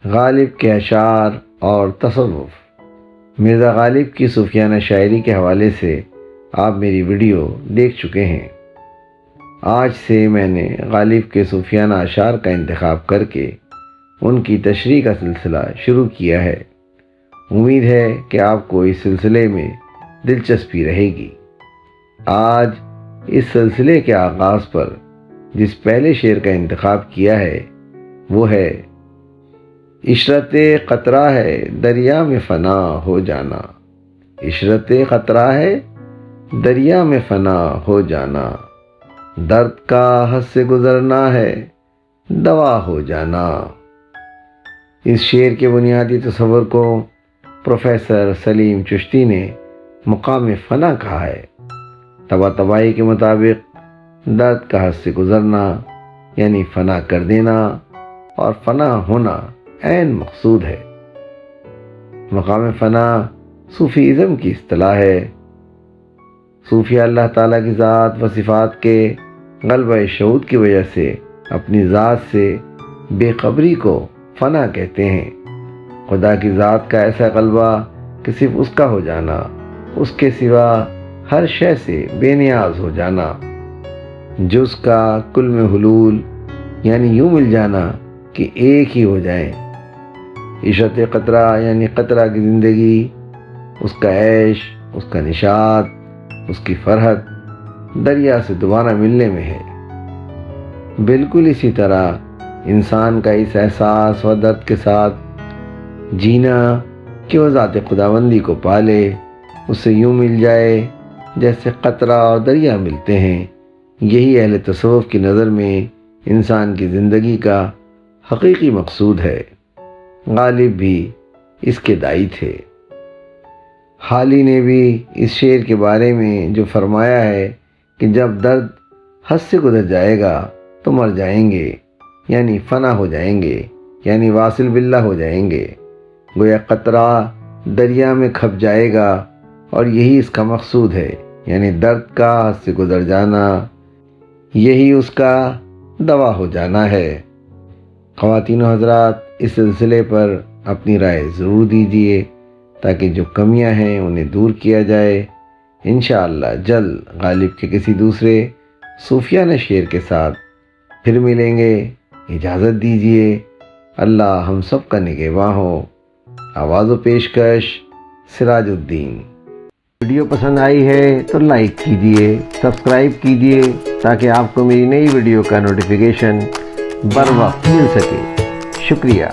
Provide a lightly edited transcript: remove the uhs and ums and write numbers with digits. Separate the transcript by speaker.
Speaker 1: غالب کے اشعار اور تصوف۔ مرزا غالب کی صوفیانہ شاعری کے حوالے سے آپ میری ویڈیو دیکھ چکے ہیں۔ آج سے میں نے غالب کے صوفیانہ اشعار کا انتخاب کر کے ان کی تشریح کا سلسلہ شروع کیا ہے۔ امید ہے کہ آپ کو اس سلسلے میں دلچسپی رہے گی۔ آج اس سلسلے کے آغاز پر جس پہلے شعر کا انتخاب کیا ہے وہ ہے: عشرت قطرہ ہے دریا میں فنا ہو جانا، عشرت قطرہ ہے دریا میں فنا ہو جانا، درد کا حد سے گزرنا ہے دوا ہو جانا۔ اس شعر کے بنیادی تصور کو پروفیسر سلیم چشتی نے مقام فنا کہا ہے۔ طباطبائی کے مطابق درد کا حد سے گزرنا یعنی فنا کر دینا، اور فنا ہونا عین مقصود ہے۔ مقام فنا صوفی ازم کی اصطلاح ہے۔ صوفیہ اللہ تعالیٰ کی ذات و صفات کے غلبہ شعور کی وجہ سے اپنی ذات سے بے خبری کو فنا کہتے ہیں۔ خدا کی ذات کا ایسا غلبہ کہ صرف اس کا ہو جانا، اس کے سوا ہر شے سے بے نیاز ہو جانا، جز کا کل میں حلول یعنی یوں مل جانا کہ ایک ہی ہو جائیں۔ عشرت قطرہ یعنی قطرہ کی زندگی، اس کا عیش، اس کا نشاط، اس کی فرحت دریا سے دوبارہ ملنے میں ہے۔ بالکل اسی طرح انسان کا اس احساس و درد کے ساتھ جینا کہ وہ ذات خداوندی کو پالے، اس سے یوں مل جائے جیسے قطرہ اور دریا ملتے ہیں، یہی اہل تصوف کی نظر میں انسان کی زندگی کا حقیقی مقصود ہے۔ غالب بھی اس کے داعی تھے۔ حالی نے بھی اس شعر کے بارے میں جو فرمایا ہے کہ جب درد حد سے گزر جائے گا تو مر جائیں گے، یعنی فنا ہو جائیں گے، یعنی واصل باللہ ہو جائیں گے۔ گویا قطرہ دریا میں کھپ جائے گا اور یہی اس کا مقصود ہے، یعنی درد کا حد سے گزر جانا، یہی اس کا دوا ہو جانا ہے۔ خواتین و حضرات، اس سلسلے پر اپنی رائے ضرور دیجیے تاکہ جو کمیاں ہیں انہیں دور کیا جائے۔ انشاءاللہ جلد غالب کے کسی دوسرے صوفیانہ شعر کے ساتھ پھر ملیں گے۔ اجازت دیجیے۔ اللہ ہم سب کا نگہباں ہو۔ آواز و پیشکش سراج الدین۔ ویڈیو پسند آئی ہے تو لائک کیجیے، سبسکرائب کیجیے تاکہ آپ کو میری نئی ویڈیو کا نوٹیفیکیشن بر وقت مل سکے۔ شکریہ۔